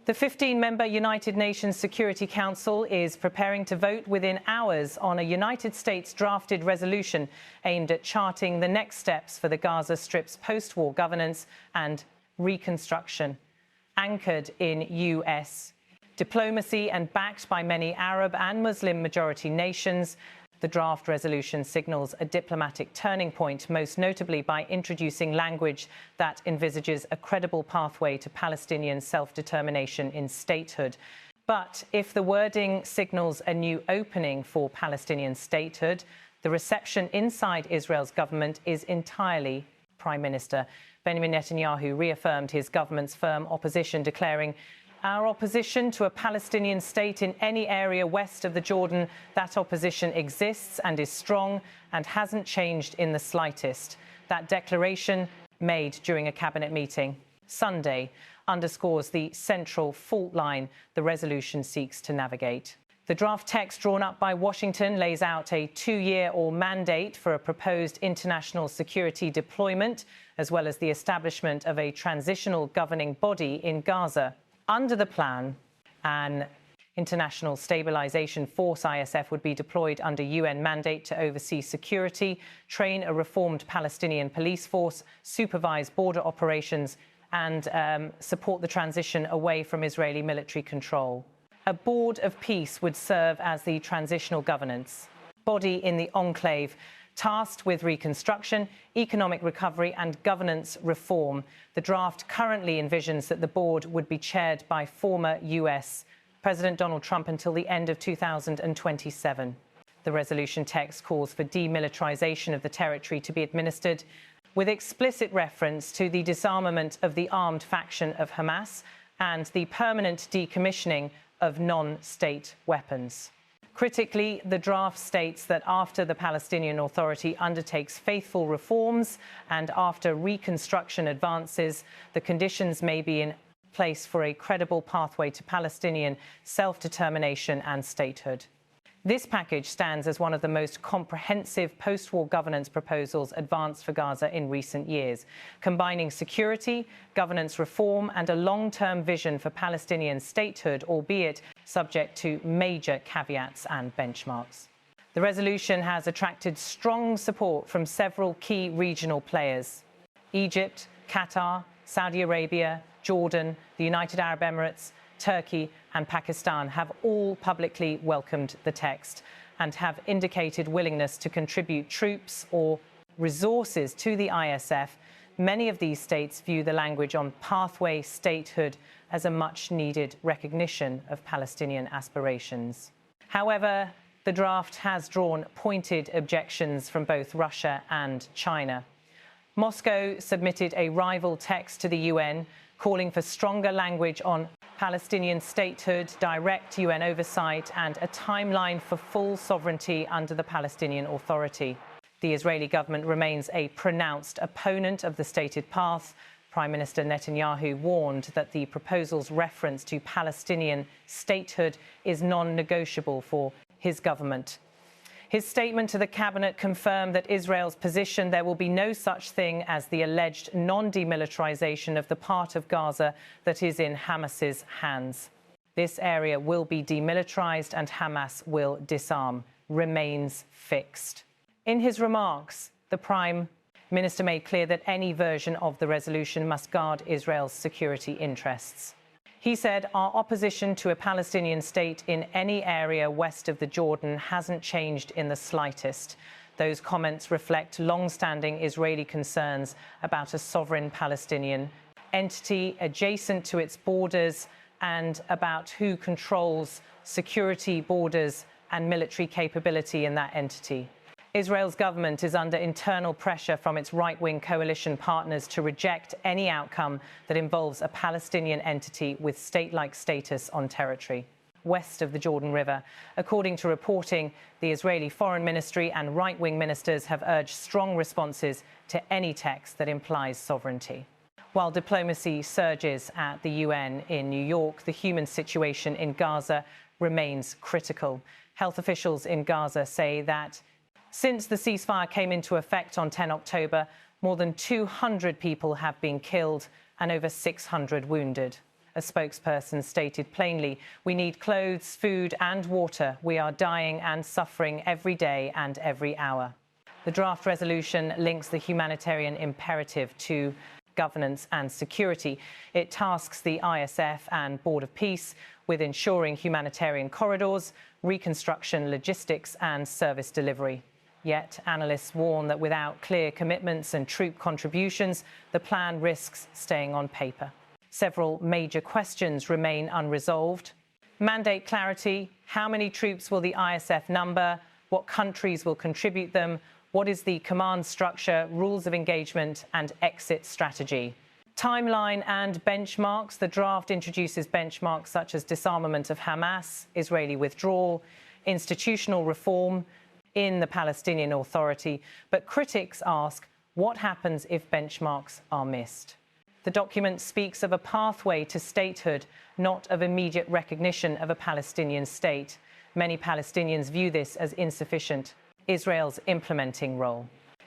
The 15-member United Nations Security Council is preparing to vote within hours on a United States-drafted resolution aimed at charting the next steps for the Gaza Strip's post-war governance and reconstruction. Anchored in US diplomacy and backed by many Arab and Muslim-majority nations, the draft resolution signals a diplomatic turning point, most notably by introducing language that envisages a credible pathway to Palestinian self-determination in statehood. But if the wording signals a new opening for Palestinian statehood, the reception inside Israel's government is entirely. Prime Minister Benjamin Netanyahu reaffirmed his government's firm opposition, declaring, "Our opposition to a Palestinian state in any area west of the Jordan, that opposition exists and is strong and hasn't changed in the slightest." That declaration, made during a cabinet meeting Sunday, underscores the central fault line the resolution seeks to navigate. The draft text drawn up by Washington lays out a 2-year mandate for a proposed international security deployment, as well as the establishment of a transitional governing body in Gaza. Under the plan, an International Stabilization Force, ISF, would be deployed under UN mandate to oversee security, train a reformed Palestinian police force, supervise border operations, and support the transition away from Israeli military control. A board of peace would serve as the transitional governance body in the enclave, tasked with reconstruction, economic recovery and governance reform. The draft currently envisions that the board would be chaired by former US President Donald Trump until the end of 2027. The resolution text calls for demilitarization of the territory to be administered, with explicit reference to the disarmament of the armed faction of Hamas and the permanent decommissioning of non-state weapons. Critically, the draft states that after the Palestinian Authority undertakes faithful reforms and after reconstruction advances, the conditions may be in place for a credible pathway to Palestinian self-determination and statehood. This package stands as one of the most comprehensive post-war governance proposals advanced for Gaza in recent years, combining security, governance reform and a long-term vision for Palestinian statehood, albeit subject to major caveats and benchmarks. The resolution has attracted strong support from several key regional players: Egypt, Qatar, Saudi Arabia, Jordan, the United Arab Emirates, Turkey and Pakistan have all publicly welcomed the text and have indicated willingness to contribute troops or resources to the ISF. Many of these states view the language on pathway statehood as a much-needed recognition of Palestinian aspirations. However, the draft has drawn pointed objections from both Russia and China. Moscow submitted a rival text to the UN calling for stronger language on Palestinian statehood, direct UN oversight and a timeline for full sovereignty under the Palestinian Authority. The Israeli government remains a pronounced opponent of the stated path. Prime Minister Netanyahu warned that the proposal's reference to Palestinian statehood is non-negotiable for his government. His statement to the cabinet confirmed that Israel's position there will be no such thing as the alleged non-demilitarization of the part of Gaza that is in Hamas's hands. This area will be demilitarized and Hamas will disarm, remains fixed. In his remarks, the Prime Minister made clear that any version of the resolution must guard Israel's security interests. He said, "Our opposition to a Palestinian state in any area west of the Jordan hasn't changed in the slightest." Those comments reflect long-standing Israeli concerns about a sovereign Palestinian entity adjacent to its borders and about who controls security, borders and military capability in that entity. Israel's government is under internal pressure from its right-wing coalition partners to reject any outcome that involves a Palestinian entity with state-like status on territory west of the Jordan River. According to reporting, the Israeli Foreign Ministry and right-wing ministers have urged strong responses to any text that implies sovereignty. While diplomacy surges at the UN in New York, the human situation in Gaza remains critical. Health officials in Gaza say that since the ceasefire came into effect on 10 October, more than 200 people have been killed and over 600 wounded. A spokesperson stated plainly, "We need clothes, food and water. We are dying and suffering every day and every hour." The draft resolution links the humanitarian imperative to governance and security. It tasks the ISF and Board of Peace with ensuring humanitarian corridors, reconstruction, logistics and service delivery. Yet, analysts warn that without clear commitments and troop contributions, the plan risks staying on paper. Several major questions remain unresolved. Mandate clarity: how many troops will the ISF number? What countries will contribute them? What is the command structure, rules of engagement and exit strategy? Timeline and benchmarks. The draft introduces benchmarks such as disarmament of Hamas, Israeli withdrawal, institutional reform in the Palestinian Authority. But critics ask, what happens if benchmarks are missed? The document speaks of a pathway to statehood, not of immediate recognition of a Palestinian state. Many Palestinians view this as insufficient. Israel's implementing role.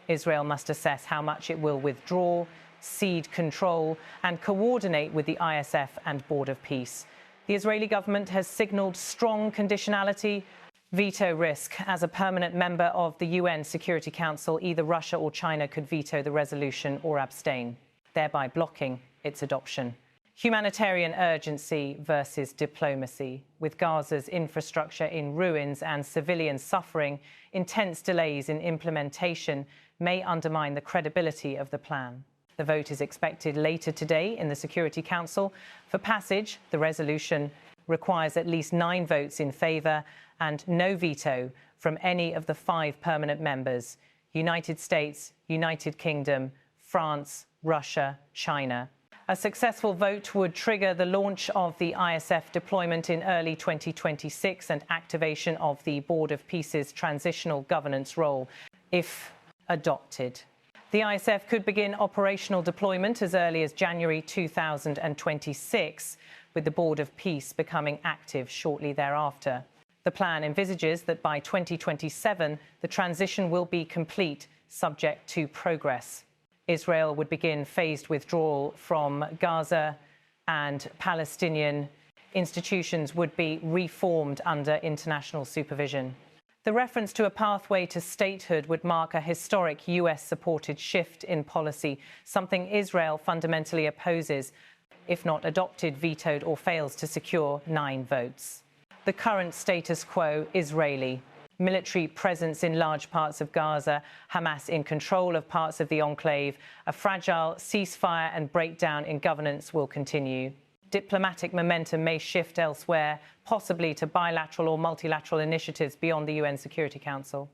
Israel must assess how much it will withdraw, cede control and coordinate with the ISF and Board of Peace. The Israeli government has signalled strong conditionality, veto risk. As a permanent member of the UN Security Council, either Russia or China could veto the resolution or abstain, thereby blocking its adoption. Humanitarian urgency versus diplomacy. With Gaza's infrastructure in ruins and civilian suffering, intense delays in implementation may undermine the credibility of the plan. The vote is expected later today in the Security Council. For passage, the resolution requires at least 9 votes in favour and no veto from any of the 5 permanent members: United States, United Kingdom, France, Russia, China. A successful vote would trigger the launch of the ISF deployment in early 2026 and activation of the Board of Peace's transitional governance role, if adopted. The ISF could begin operational deployment as early as January 2026, with the Board of Peace becoming active shortly thereafter. The plan envisages that by 2027, the transition will be complete, subject to progress. Israel would begin phased withdrawal from Gaza, and Palestinian institutions would be reformed under international supervision. The reference to a pathway to statehood would mark a historic US-supported shift in policy, something Israel fundamentally opposes, if not adopted, vetoed or fails to secure 9 votes. The current status quo, Israeli. Military presence in large parts of Gaza, Hamas in control of parts of the enclave, a fragile ceasefire and breakdown in governance will continue. Diplomatic momentum may shift elsewhere, possibly to bilateral or multilateral initiatives beyond the UN Security Council.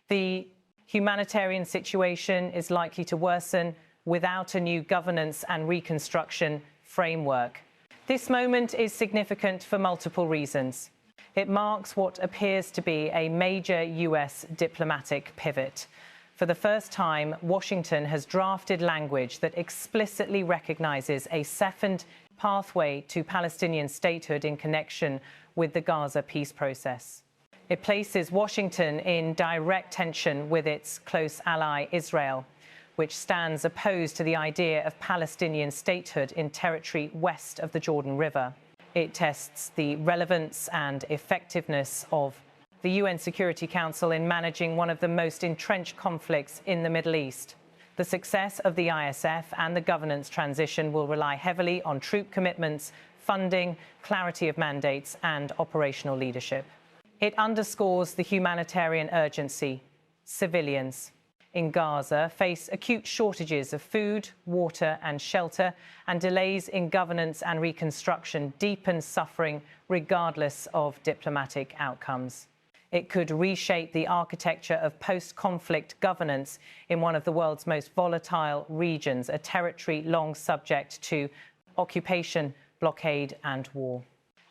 The humanitarian situation is likely to worsen without a new governance and reconstruction framework. This moment is significant for multiple reasons. It marks what appears to be a major US diplomatic pivot. For the first time, Washington has drafted language that explicitly recognizes a second pathway to Palestinian statehood in connection with the Gaza peace process. It places Washington in direct tension with its close ally Israel, which stands opposed to the idea of Palestinian statehood in territory west of the Jordan River. It tests the relevance and effectiveness of the UN Security Council in managing one of the most entrenched conflicts in the Middle East. The success of the ISF and the governance transition will rely heavily on troop commitments, funding, clarity of mandates, and operational leadership. It underscores the humanitarian urgency. Civilians in Gaza face acute shortages of food, water and shelter, and delays in governance and reconstruction deepen suffering regardless of diplomatic outcomes. It could reshape the architecture of post-conflict governance in one of the world's most volatile regions, a territory long subject to occupation, blockade and war.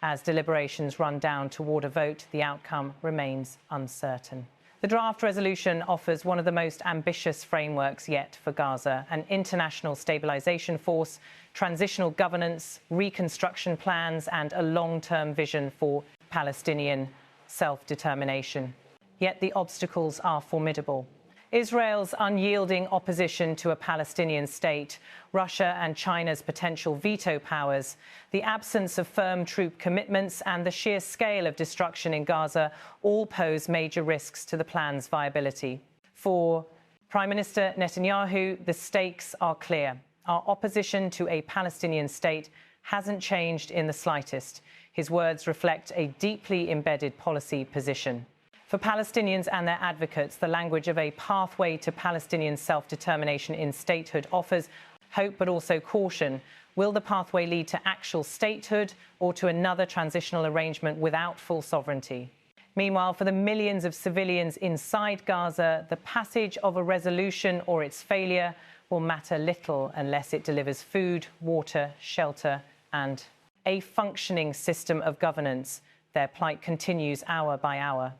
As deliberations run down toward a vote, the outcome remains uncertain. The draft resolution offers one of the most ambitious frameworks yet for Gaza: an International Stabilization Force, transitional governance, reconstruction plans, and a long-term vision for Palestinian self-determination. Yet the obstacles are formidable. Israel's unyielding opposition to a Palestinian state, Russia and China's potential veto powers, the absence of firm troop commitments and the sheer scale of destruction in Gaza all pose major risks to the plan's viability. For Prime Minister Netanyahu, the stakes are clear. Our opposition to a Palestinian state hasn't changed in the slightest. His words reflect a deeply embedded policy position. For Palestinians and their advocates, the language of a pathway to Palestinian self-determination in statehood offers hope but also caution. Will the pathway lead to actual statehood or to another transitional arrangement without full sovereignty? Meanwhile, for the millions of civilians inside Gaza, the passage of a resolution or its failure will matter little unless it delivers food, water, shelter and a functioning system of governance. Their plight continues hour by hour.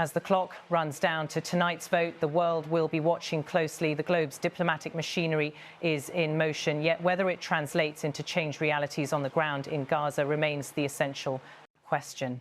As the clock runs down to tonight's vote, the world will be watching closely. The globe's diplomatic machinery is in motion, yet whether it translates into changed realities on the ground in Gaza remains the essential question.